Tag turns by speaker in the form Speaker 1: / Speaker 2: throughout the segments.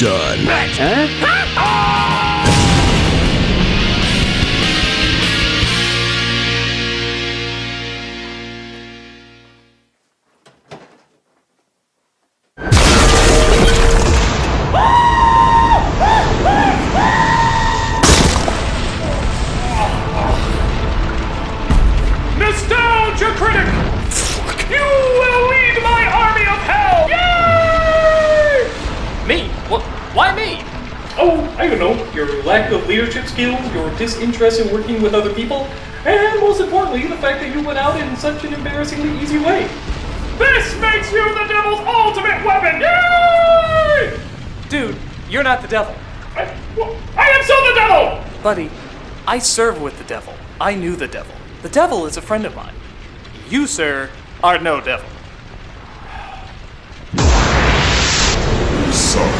Speaker 1: done.
Speaker 2: Nostalgia Critic! You will lead my army of hell! Yay!
Speaker 3: Me? Why me?
Speaker 2: Oh, I don't know. Your lack of leadership skills, your disinterest in working with other people, and most importantly, the fact that you went out in such an embarrassingly easy way. This makes you the devil's ultimate weapon! Yay!
Speaker 3: Dude, you're not the devil.
Speaker 2: I am so the devil!
Speaker 3: Buddy, I serve with the devil. I knew the devil. The devil is a friend of mine. You, sir, are no devil.
Speaker 4: Sorry.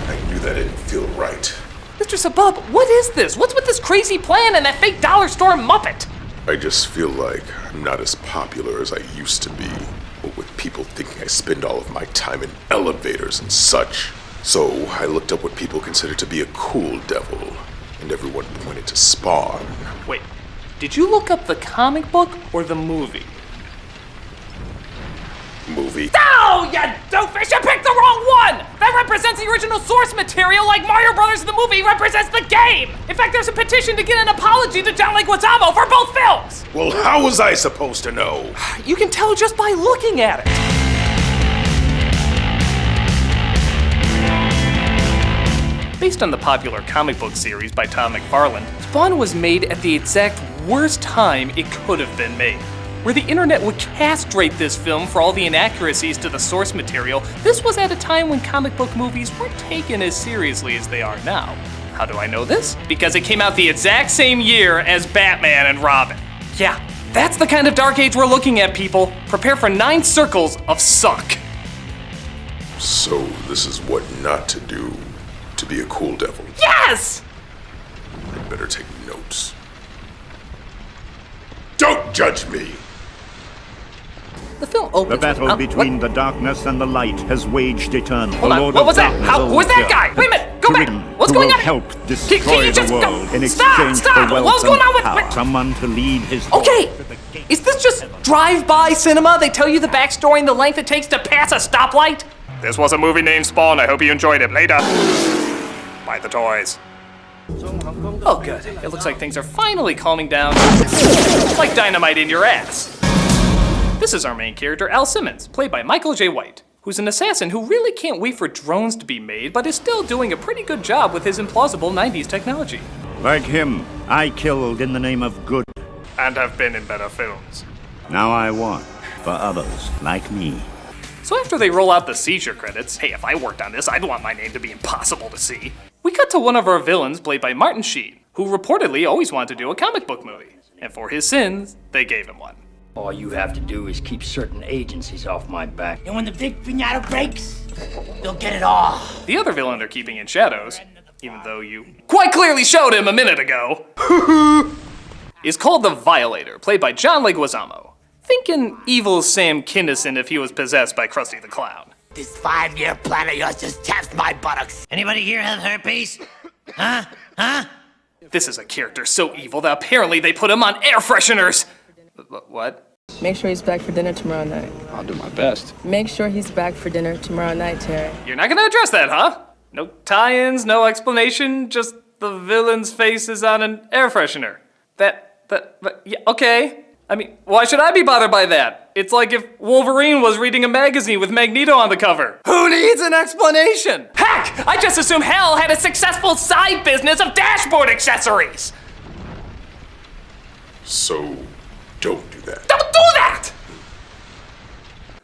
Speaker 4: I knew that didn't feel right.
Speaker 3: Mr. Sabub, what is this? What's with this crazy plan and that fake dollar store Muppet?
Speaker 4: I just feel like I'm not as popular as I used to be, with people thinking I spend all of my time in elevators and such. So I looked up what people consider to be a cool devil, and everyone pointed to Spawn.
Speaker 3: Wait, did you look up the comic book or the movie?
Speaker 4: Movie.
Speaker 3: Oh, you doofus! You picked the wrong one! That represents the original source material like Mario Brothers the movie represents the game! In fact, there's a petition to get an apology to John Leguizamo for both films!
Speaker 4: Well, how was I supposed to know?
Speaker 3: You can tell just by looking at it. Based on the popular comic book series by Todd McFarlane, Spawn was made at the exact worst time it could have been made. Where the internet would castrate this film for all the inaccuracies to the source material, this was at a time when comic book movies weren't taken as seriously as they are now. How do I know this? Because it came out the exact same year as Batman and Robin. Yeah, that's the kind of dark age we're looking at, people. Prepare for 9 circles of suck.
Speaker 4: So this is what not to do to be a cool devil.
Speaker 3: Yes!
Speaker 4: I'd better take notes. Don't judge me!
Speaker 3: The film opens.
Speaker 5: The battle
Speaker 3: with,
Speaker 5: between
Speaker 3: what?
Speaker 5: the darkness and the light has waged eternal.
Speaker 3: Hold
Speaker 5: The
Speaker 3: on,
Speaker 5: Lord
Speaker 3: what
Speaker 5: of
Speaker 3: was that?
Speaker 5: Darkness
Speaker 3: Who was that guy? Wait a minute, go back! What's
Speaker 5: who
Speaker 3: going
Speaker 5: will
Speaker 3: on?
Speaker 5: help destroy
Speaker 3: you just
Speaker 5: the
Speaker 3: go-
Speaker 5: world in
Speaker 3: Stop,
Speaker 5: exchange
Speaker 3: stop!
Speaker 5: for wealth
Speaker 3: What was going
Speaker 5: and
Speaker 3: on with-
Speaker 5: power.
Speaker 3: wait.
Speaker 5: Someone to lead his
Speaker 3: Okay, is this just drive-by cinema? They tell you the backstory and the length it takes to pass a stoplight?
Speaker 2: This was a movie named Spawn. I hope you enjoyed it. Later. Buy the toys.
Speaker 3: Oh good, it looks like things are finally calming down. Like dynamite in your ass. This is our main character, Al Simmons, played by Michael J. White, who's an assassin who really can't wait for drones to be made, but is still doing a pretty good job with his implausible 90s technology.
Speaker 5: Like him, I killed in the name of good.
Speaker 2: And have been in better films.
Speaker 5: Now I want for others like me.
Speaker 3: So after they roll out the seizure credits, hey, if I worked on this, I'd want my name to be impossible to see. We cut to one of our villains, played by Martin Sheen, who reportedly always wanted to do a comic book movie. And for his sins, they gave him one.
Speaker 6: All you have to do is keep certain agencies off my back. And when the big pinata breaks, they'll get it all.
Speaker 3: The other villain they're keeping in shadows, even though you quite clearly showed him a minute ago, is called the Violator, played by John Leguizamo. Think an evil Sam Kinison if he was possessed by Krusty the Clown.
Speaker 7: This 5-year plan of yours just taps my buttocks.
Speaker 6: Anybody here have herpes? Huh?
Speaker 3: This is a character so evil that apparently they put him on air fresheners. What?
Speaker 8: Make sure he's back for dinner tomorrow night.
Speaker 9: I'll do my best.
Speaker 8: Make sure he's back for dinner tomorrow night, Terry.
Speaker 3: You're not gonna address that, huh? No tie-ins, no explanation, just the villain's face is on an air freshener. Yeah, okay. I mean, why should I be bothered by that? It's like if Wolverine was reading a magazine with Magneto on the cover. Who needs an explanation? Heck, I just assumed Hal had a successful side business of dashboard accessories.
Speaker 4: So, don't do that.
Speaker 3: Don't do that!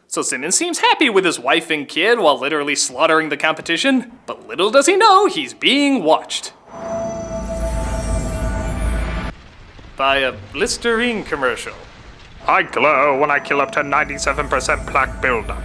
Speaker 3: So Simmons seems happy with his wife and kid while literally slaughtering the competition, but little does he know he's being watched. By a Listerine commercial.
Speaker 2: I glow when I kill up to 97% plaque buildup.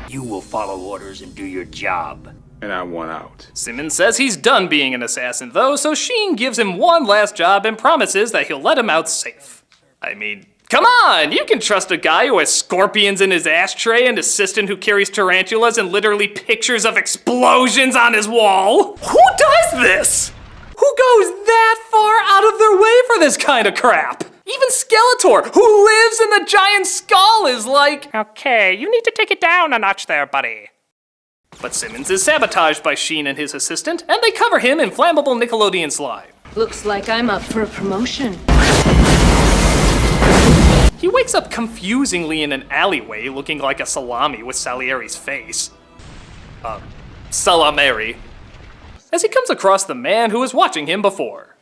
Speaker 6: You will follow orders and do your job.
Speaker 9: And I want out.
Speaker 3: Simmons says he's done being an assassin though, so Sheen gives him one last job and promises that he'll let him out safe. I mean, Come on, you can trust a guy who has scorpions in his ashtray, an assistant who carries tarantulas, and literally pictures of explosions on his wall. Who does this? Who goes that far out of their way for this kind of crap? Even Skeletor, who lives in the giant skull, is like, okay, you need to take it down a notch there, buddy. But Simmons is sabotaged by Sheen and his assistant, and they cover him in flammable Nickelodeon slime.
Speaker 8: Looks like I'm up for a promotion.
Speaker 3: He wakes up confusingly in an alleyway looking like a salami with Salieri's face. Salameri. As he comes across the man who was watching him before.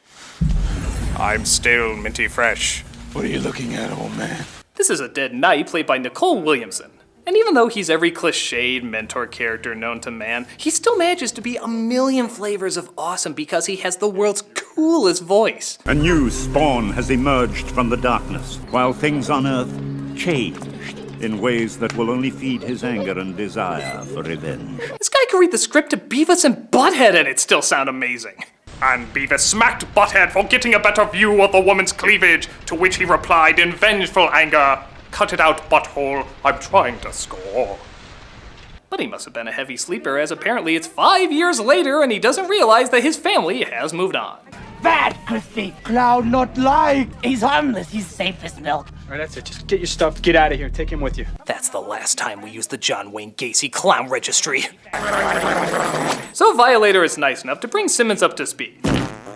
Speaker 3: I'm still minty fresh.
Speaker 9: What are you looking at, old man?
Speaker 3: This is a dead knight played by Nicole Williamson. And even though he's every cliched mentor character known to man, he still manages to be a million flavors of awesome because he has the world's coolest voice.
Speaker 5: A new spawn has emerged from the darkness, while things on Earth changed in ways that will only feed his anger and desire for revenge.
Speaker 3: This guy could read the script to Beavis and Butthead and it still sound amazing. And Beavis smacked Butthead for getting a better view of the woman's cleavage, to which he replied in vengeful anger, "Cut it out, butthole, I'm trying to score." But he must have been a heavy sleeper, as apparently it's 5 years later and he doesn't realize that his family has moved on.
Speaker 6: Bad, Christy. Cloud not lie. He's harmless. He's safe as milk.
Speaker 9: All right, that's it. Just get your stuff. Get out of here. Take him with you.
Speaker 3: That's the last time we use the John Wayne Gacy clown registry. So Violator is nice enough to bring Simmons up to speed.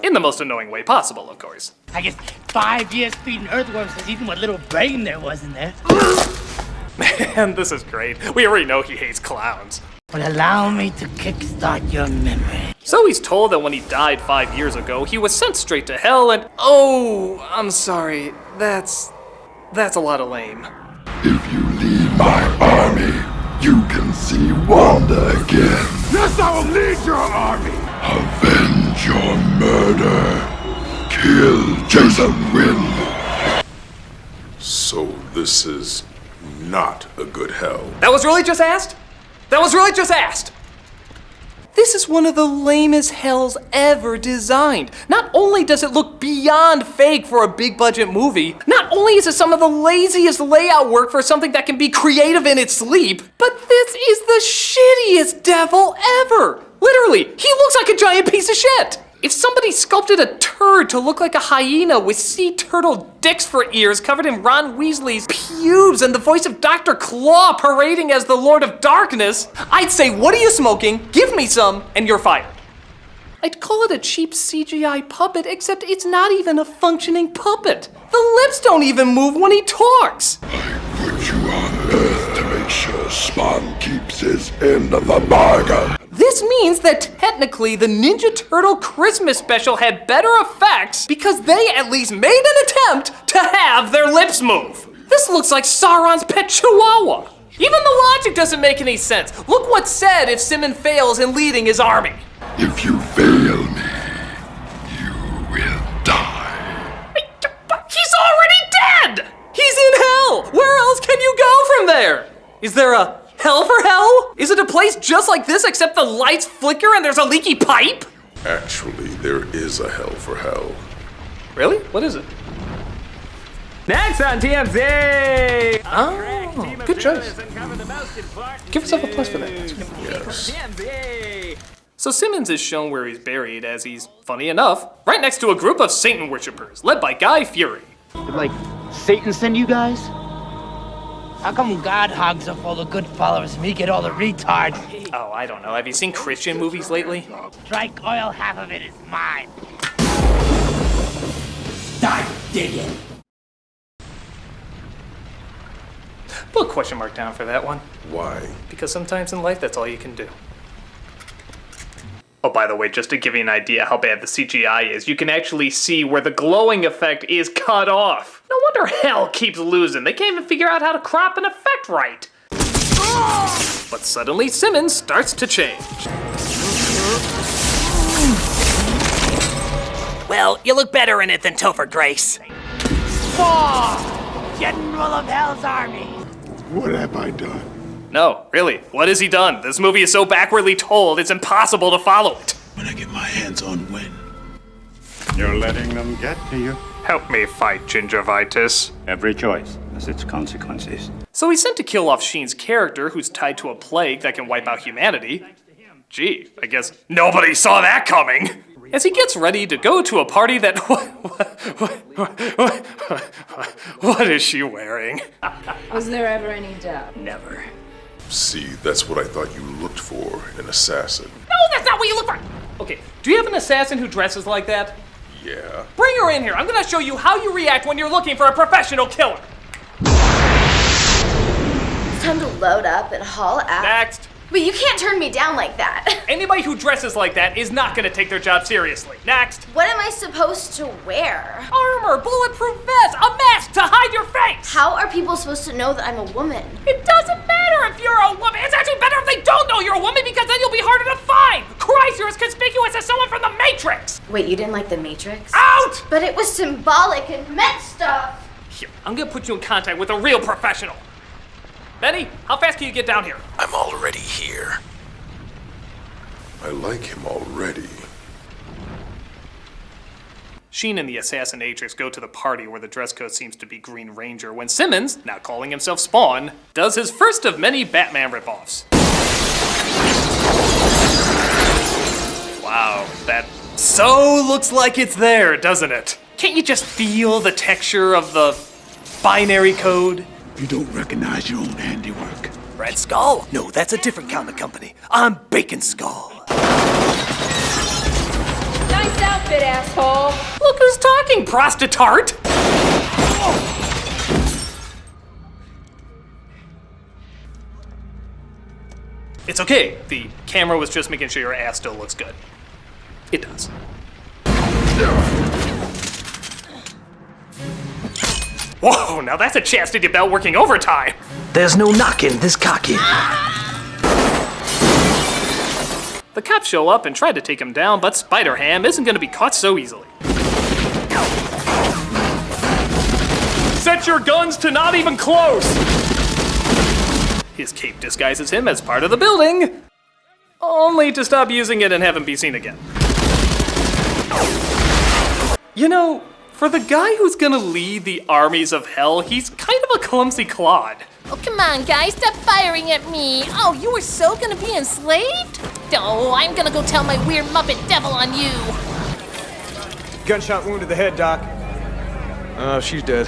Speaker 3: In the most annoying way possible, of course.
Speaker 6: I guess 5 years feeding earthworms has eaten what little brain there was in there.
Speaker 3: And this is great. We already know he hates clowns.
Speaker 6: But allow me to kickstart your memory.
Speaker 3: So he's told that when he died 5 years ago, he was sent straight to hell and... Oh, I'm sorry. That's a lot of lame.
Speaker 1: If you lead my army, you can see Wanda again.
Speaker 4: Yes, I will lead your army!
Speaker 1: Avenge your murder. Kill Jason Wynn. So this is not a good hell.
Speaker 3: That was really just asked? That was really just asked! This is one of the lamest hells ever designed. Not only does it look beyond fake for a big budget movie, not only is it some of the laziest layout work for something that can be creative in its sleep, but this is the shittiest devil ever! Literally, he looks like a giant piece of shit! If somebody sculpted a turd to look like a hyena with sea turtle dicks for ears covered in Ron Weasley's pubes and the voice of Dr. Claw parading as the Lord of Darkness, I'd say, what are you smoking? Give me some, and you're fired. I'd call it a cheap CGI puppet, except it's not even a functioning puppet. The lips don't even move when he talks.
Speaker 1: I put you on Earth to make sure Spawn keeps his end of the bargain.
Speaker 3: This means that technically the Ninja Turtle Christmas special had better effects because they at least made an attempt to have their lips move. This looks like Sauron's pet chihuahua. Even the logic doesn't make any sense. Look what's said if Simmons fails in leading his army.
Speaker 1: If you fail me, you will die.
Speaker 3: He's already dead! He's in hell! Where else can you go from there? Is there a hell for hell? Is it a place just like this except the lights flicker and there's a leaky pipe?
Speaker 4: Actually, there is a hell for hell.
Speaker 3: Really? What is it?
Speaker 9: Next on TMZ!
Speaker 3: Oh, good choice. Give yourself a plus for that.
Speaker 4: Yes.
Speaker 3: So Simmons is shown where he's buried as he's, funny enough, right next to a group of Satan worshippers led by Guy Fieri.
Speaker 6: Did, like, Satan send you guys? How come God hogs up all the good followers and we get all the retards?
Speaker 3: Oh, I don't know. Have you seen Christian movies lately?
Speaker 6: Strike oil, half of it is mine. Start digging.
Speaker 3: Put a question mark down for that one.
Speaker 4: Why?
Speaker 3: Because sometimes in life, that's all you can do. Oh, by the way, just to give you an idea how bad the CGI is, you can actually see where the glowing effect is cut off. No wonder hell keeps losing. They can't even figure out how to crop an effect right. But suddenly Simmons starts to change.
Speaker 7: Well, you look better in it than Topher Grace.
Speaker 6: Spawn! General of Hell's army!
Speaker 1: What have I done?
Speaker 3: No, really, what has he done? This movie is so backwardly told, it's impossible to follow it.
Speaker 1: When I get my hands on Wynn.
Speaker 5: You're letting them get to you.
Speaker 3: Help me fight gingivitis.
Speaker 5: Every choice has its consequences.
Speaker 3: So he's sent to kill off Sheen's character, who's tied to a plague that can wipe out humanity. Gee, I guess nobody saw that coming. As he gets ready to go to a party that... What is she wearing?
Speaker 8: Was there ever any doubt?
Speaker 3: Never.
Speaker 4: See, that's what I thought you looked for in an assassin.
Speaker 3: No, that's not what you look for! Okay, do you have an assassin who dresses like that?
Speaker 4: Yeah.
Speaker 3: Bring her in here. I'm gonna show you how you react when you're looking for a professional killer.
Speaker 10: It's time to load up and haul out.
Speaker 3: Next.
Speaker 10: But you can't turn me down like that.
Speaker 3: Anybody who dresses like that is not gonna take their job seriously. Next.
Speaker 10: What am I supposed to wear?
Speaker 3: Armor, bulletproof vest, a mask to hide your face!
Speaker 10: How are people supposed to know that I'm a woman?
Speaker 3: It doesn't matter if you're a woman. It's actually better if they don't know you're a woman because then you'll be harder to find. Christ, you're as conspicuous as someone from the Matrix.
Speaker 10: Wait, you didn't like the Matrix?
Speaker 3: Out!
Speaker 10: But it was symbolic and meant stuff.
Speaker 3: Here, I'm gonna put you in contact with a real professional. Benny, how fast can you get down here?
Speaker 4: I'm already here. I like him already.
Speaker 3: Sheen and the assassinatrix go to the party where the dress code seems to be Green Ranger when Simmons, now calling himself Spawn, does his first of many Batman ripoffs. Wow, that so looks like it's there, doesn't it? Can't you just feel the texture of the binary code?
Speaker 1: You don't recognize your own handiwork.
Speaker 7: Red Skull? No, that's a different comic company. I'm Bacon Skull.
Speaker 8: Nice outfit, asshole.
Speaker 3: Look who's talking, prostitute! It's okay. The camera was just making sure your ass still looks good. It does. Whoa, now that's a chastity belt working overtime.
Speaker 7: There's no knocking this cocky.
Speaker 3: The cops show up and try to take him down, but Spider-Ham isn't gonna be caught so easily. Set your guns to not even close! His cape disguises him as part of the building, only to stop using it and have him be seen again. You know, for the guy who's gonna lead the armies of hell, he's kind of a clumsy clod.
Speaker 11: Oh, come on, guys, stop firing at me. Oh, you were so gonna be enslaved? Oh, I'm gonna go tell my weird Muppet devil on you.
Speaker 9: Gunshot wound to the head, Doc. Oh, she's dead.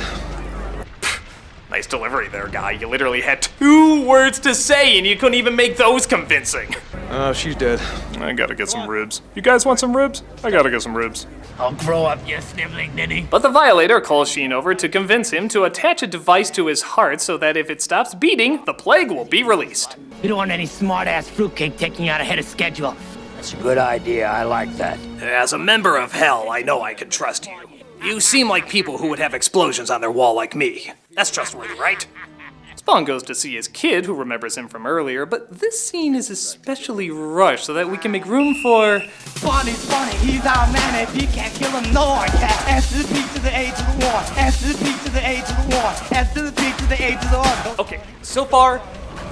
Speaker 3: Nice delivery there, guy. You literally had 2 words to say and you couldn't even make those convincing.
Speaker 9: Oh, she's dead.
Speaker 3: I gotta get some ribs. You guys want some ribs? I gotta get some ribs.
Speaker 6: I'll grow up, you sniveling ninny.
Speaker 3: But the Violator calls Sheen over to convince him to attach a device to his heart so that if it stops beating, the plague will be released.
Speaker 6: You don't want any smart-ass fruitcake taking you out ahead of schedule. That's a good idea, I like that.
Speaker 7: As a member of Hell, I know I can trust you. You seem like people who would have explosions on their wall like me. That's trustworthy, right?
Speaker 3: Spawn goes to see his kid, who remembers him from earlier, but this scene is especially rushed so that we can make room for...
Speaker 6: Spawn's funny, he's our man. If you can't kill him, no one can. S to the P to the A to the 1. S to the P to the A to the 1. S to the P to the A to the 1.
Speaker 3: Okay, so far,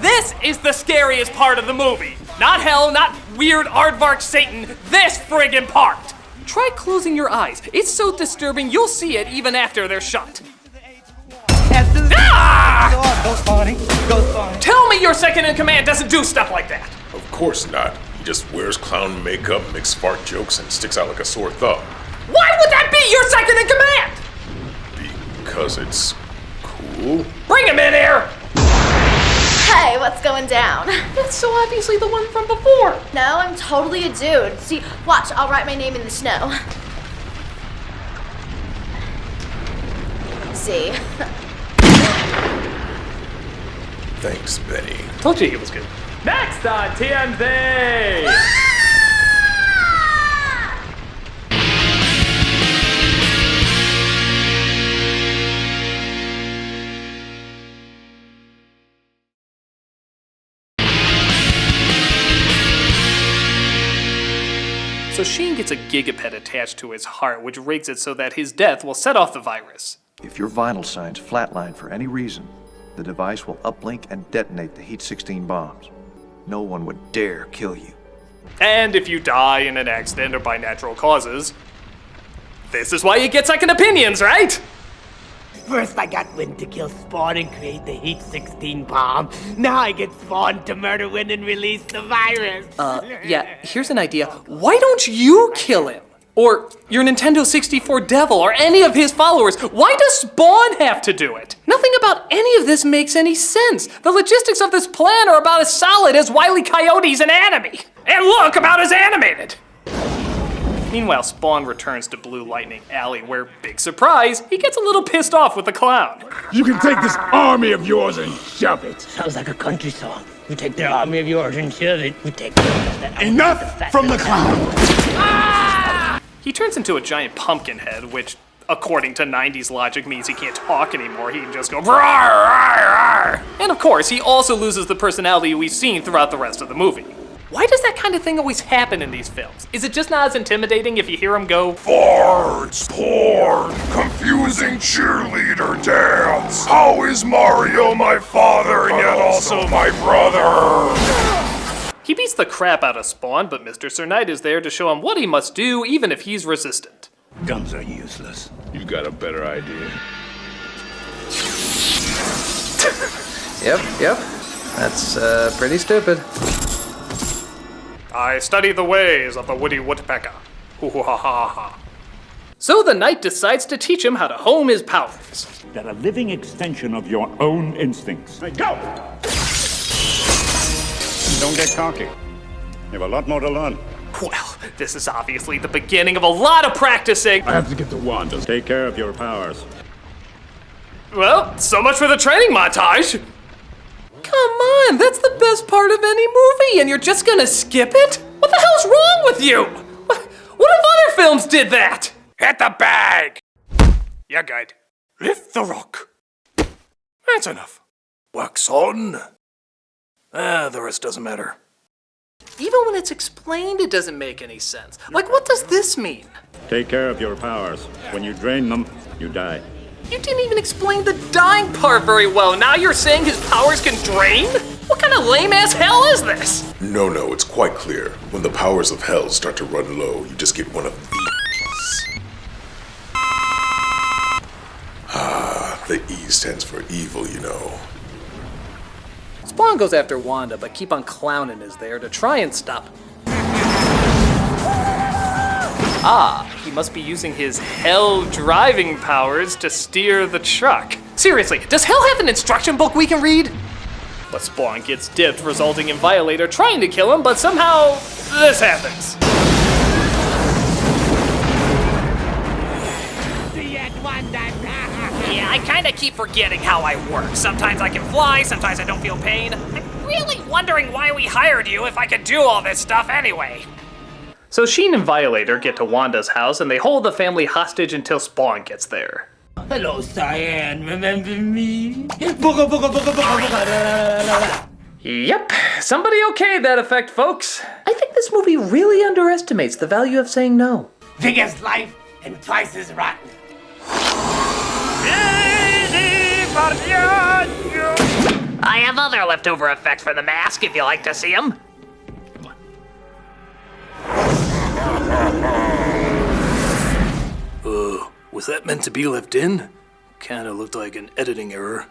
Speaker 3: this is the scariest part of the movie. Not hell, not weird aardvark Satan, this friggin' part. Try closing your eyes. It's so disturbing you'll see it even after they're shut. Ah!
Speaker 6: Go Spawny, go Spawny.
Speaker 3: Tell me your second in command doesn't do stuff like that.
Speaker 4: Of course not. He just wears clown makeup, makes fart jokes, and sticks out like a sore thumb.
Speaker 3: Why would that be your second in command?
Speaker 4: Because it's cool.
Speaker 3: Bring him in here!
Speaker 10: Hey, what's going down?
Speaker 3: That's so obviously the one from before.
Speaker 10: No, I'm totally a dude. See, watch, I'll write my name in the snow. See?
Speaker 4: Thanks, Benny.
Speaker 3: Told you he was good.
Speaker 9: Next on TMZ!
Speaker 3: So Sheen gets a gigapet attached to his heart, which rigs it so that his death will set off the virus.
Speaker 12: If your vital signs flatline for any reason, the device will uplink and detonate the Heat-16 bombs. No one would dare kill you.
Speaker 3: And if you die in an accident or by natural causes, This is why you get second opinions, right?
Speaker 6: First I got Wind to kill Spawn and create the Heat 16 bomb. Now I get Spawn to murder Wind and release the virus.
Speaker 3: Yeah, here's an idea. Why don't you kill him? Or your Nintendo 64 devil, or any of his followers. Why does Spawn have to do it? Nothing about any of this makes any sense. The logistics of this plan are about as solid as Wile E. Coyote's anatomy. And look, about as animated. Meanwhile, Spawn returns to Blue Lightning Alley, where, big surprise, he gets a little pissed off with the clown.
Speaker 1: You can take this army of yours and shove it.
Speaker 6: Sounds like a country song. You take the army of yours and shove it. You take
Speaker 1: Enough from the clown.
Speaker 3: He turns into a giant pumpkin head, which, according to 90s logic, means he can't talk anymore. He can just go, rawr, rawr, rawr. And of course, he also loses the personality we've seen throughout the rest of the movie. Why does that kind of thing always happen in these films? Is it just not as intimidating if you hear him go,
Speaker 1: Farts, porn, confusing cheerleader dance. How is Mario my father and yet also my brother?
Speaker 3: He beats the crap out of Spawn, but Mr. Sir Knight is there to show him what he must do, even if he's resistant.
Speaker 5: Guns are useless.
Speaker 1: You got a better idea.
Speaker 13: Yep. That's pretty stupid.
Speaker 3: I study the ways of the woody woodpecker. Hoo-ha-ha-ha. So the knight decides to teach him how to hone his powers.
Speaker 5: They're a living extension of your own instincts. Hey, go! Don't get cocky. You have a lot more to learn.
Speaker 3: Well, this is obviously the beginning of a lot of practicing.
Speaker 1: I have to get to Wanda.
Speaker 5: Take care of your powers.
Speaker 3: Well, so much for the training montage. Come on, that's the best part of any movie, and you're just gonna skip it? What the hell's wrong with you? What if other films did that? Hit the bag! You're good. Lift the rock. That's enough. Wax on. The rest doesn't matter. Even when it's explained, it doesn't make any sense. Like, what does this mean?
Speaker 5: Take care of your powers. When you drain them, you die.
Speaker 3: You didn't even explain the dying part very well. Now you're saying his powers can drain? What kind of lame-ass hell is this?
Speaker 4: No, it's quite clear. When the powers of hell start to run low, you just get one of these. The E stands for evil, you know.
Speaker 3: Spawn goes after Wanda, but Keep on Clownin' is there to try and stop him. He must be using his hell driving powers to steer the truck. Seriously, does hell have an instruction book we can read? But Spawn gets dipped, resulting in Violator trying to kill him, but somehow this happens.
Speaker 7: Yeah, I kinda keep forgetting how I work. Sometimes I can fly, sometimes I don't feel pain. I'm really wondering why we hired you if I could do all this stuff anyway.
Speaker 3: So Sheen and Violator get to Wanda's house and they hold the family hostage until Spawn gets there.
Speaker 6: Hello, Cyan. Remember me? Booga, booga, booga, booga, booga.
Speaker 3: Yep, somebody okayed that effect, folks. I think this movie really underestimates the value of saying no.
Speaker 6: Big as life and twice as rotten.
Speaker 7: I have other leftover effects for the mask if you like to see them.
Speaker 3: Was that meant to be left in? Kinda looked like an editing error.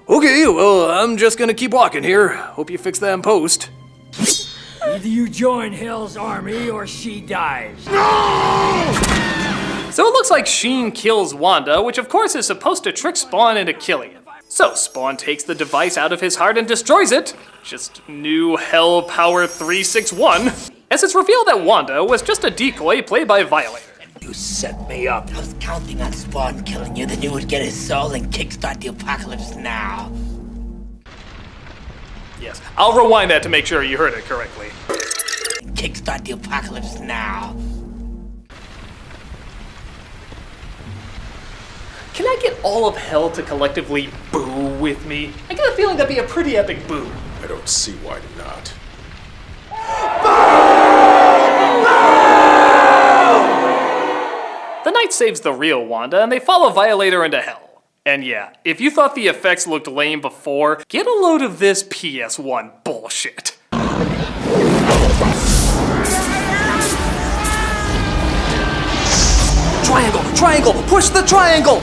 Speaker 3: Okay, well, I'm just gonna keep walking here. Hope you fix that in post.
Speaker 6: Either you join Hell's army or she dies.
Speaker 3: So it looks like Sheen kills Wanda, which of course is supposed to trick Spawn into killing him. So Spawn takes the device out of his heart and destroys it. Just new Hell Power 361. As it's revealed that Wanda was just a decoy played by Violator.
Speaker 6: You set me up. I was counting on Spawn killing you, then you would get his soul and kickstart the apocalypse now.
Speaker 3: Yes, I'll rewind that to make sure you heard it correctly.
Speaker 6: Kickstart the apocalypse now.
Speaker 3: Can I get all of Hell to collectively boo with me? I get a feeling that'd be a pretty epic boo.
Speaker 4: I don't see why not.
Speaker 3: The Knight saves the real Wanda, and they follow Violator into Hell. And yeah, if you thought the effects looked lame before, get a load of this PS1 bullshit. Triangle! Push the triangle!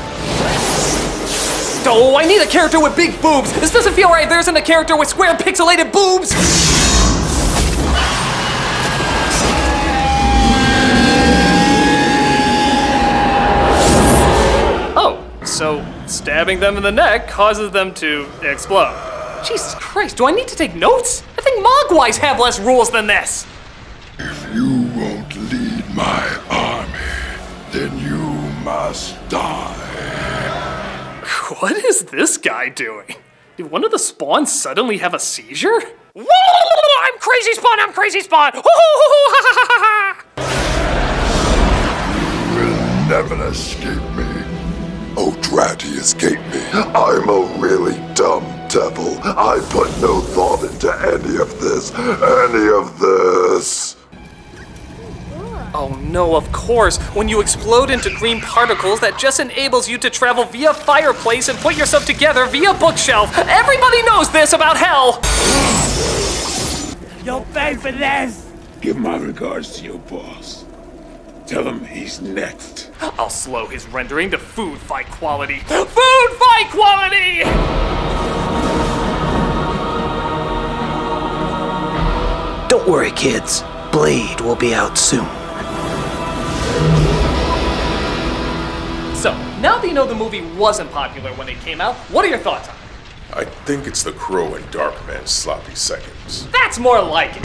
Speaker 3: Oh, I need a character with big boobs! This doesn't feel right, there isn't a character with square pixelated boobs! Oh, so stabbing them in the neck causes them to explode. Jesus Christ, do I need to take notes? I think Mogwais have less rules than this!
Speaker 1: If you won't lead my army, then you must die.
Speaker 3: What is this guy doing? Did one of the spawns suddenly have a seizure? Whoa! I'm Crazy Spawn! I'm Crazy Spawn!
Speaker 1: You will never escape me. Oh, Dratty, escape me. I'm a really dumb devil. I put no thought into any of this.
Speaker 3: Oh no, of course. When you explode into green particles, that just enables you to travel via fireplace and put yourself together via bookshelf. Everybody knows this about hell!
Speaker 6: You'll pay for this!
Speaker 1: Give my regards to your boss. Tell him he's next.
Speaker 3: I'll slow his rendering to food fight quality. Food fight quality!
Speaker 14: Don't worry, kids. Blade will be out soon.
Speaker 3: So, now that you know the movie wasn't popular when it came out, what are your thoughts on it?
Speaker 4: I think it's the Crow and Darkman's sloppy seconds.
Speaker 3: That's more like it!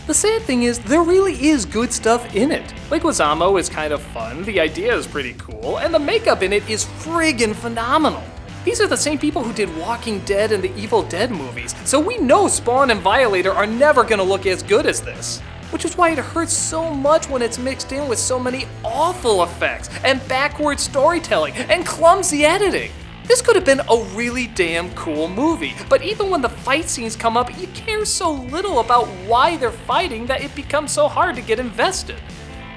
Speaker 3: The sad thing is, there really is good stuff in it. Leguizamo is kind of fun, the idea is pretty cool, and the makeup in it is friggin' phenomenal. These are the same people who did Walking Dead and the Evil Dead movies, so we know Spawn and Violator are never gonna look as good as this. Which is why it hurts so much when it's mixed in with so many awful effects, and backward storytelling, and clumsy editing. This could have been a really damn cool movie, but even when the fight scenes come up, you care so little about why they're fighting that it becomes so hard to get invested.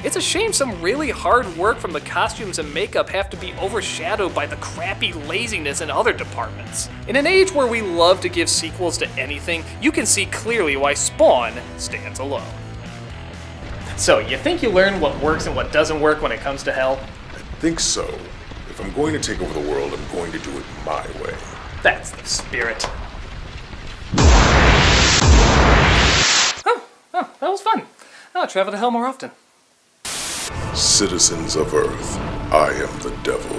Speaker 3: It's a shame some really hard work from the costumes and makeup have to be overshadowed by the crappy laziness in other departments. In an age where we love to give sequels to anything, you can see clearly why Spawn stands alone. So, you think you learn what works and what doesn't work when it comes to hell?
Speaker 4: I think so. If I'm going to take over the world, I'm going to do it my way.
Speaker 3: That's the spirit. Oh, that was fun. I'll travel to hell more often.
Speaker 4: Citizens of Earth, I am the devil.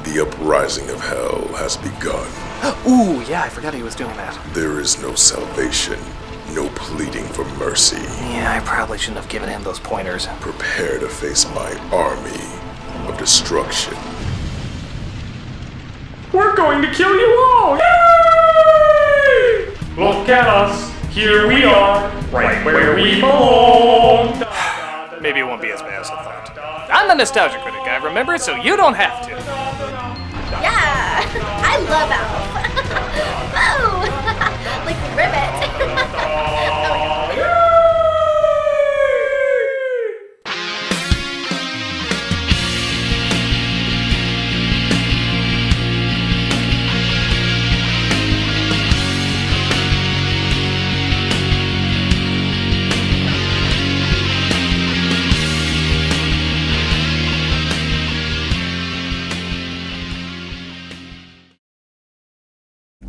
Speaker 4: The uprising of hell has begun.
Speaker 3: Ooh, yeah, I forgot he was doing that.
Speaker 4: There is no salvation, no pleading for mercy.
Speaker 3: Yeah, I probably shouldn't have given him those pointers.
Speaker 4: Prepare to face my army of destruction.
Speaker 2: We're going to kill you all! Yay! Look at us. Here we are, right where we belong.
Speaker 3: Maybe it won't be as bad as I thought. I'm the Nostalgia Critic, I remember, so you don't have to.
Speaker 10: Yeah, I love Alf. Oh, like Ribbit.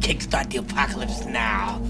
Speaker 14: Kickstart the apocalypse now.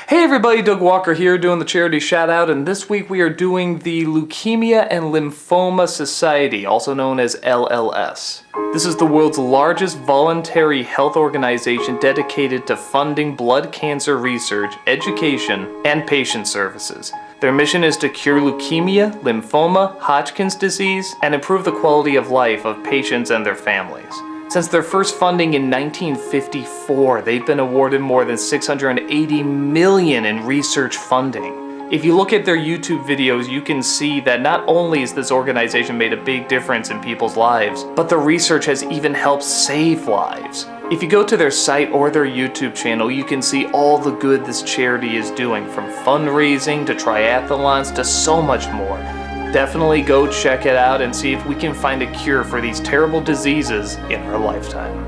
Speaker 3: Hey everybody, Doug Walker here doing the charity shout out, and this week we are doing the Leukemia and Lymphoma Society, also known as LLS. This is the world's largest voluntary health organization dedicated to funding blood cancer research, education, and patient services. Their mission is to cure leukemia, lymphoma, Hodgkin's disease, and improve the quality of life of patients and their families. Since their first funding in 1954, they've been awarded more than $680 million in research funding. If you look at their YouTube videos, you can see that not only has this organization made a big difference in people's lives, but the research has even helped save lives. If you go to their site or their YouTube channel, you can see all the good this charity is doing, from fundraising to triathlons to so much more. Definitely go check it out and see if we can find a cure for these terrible diseases in our lifetime.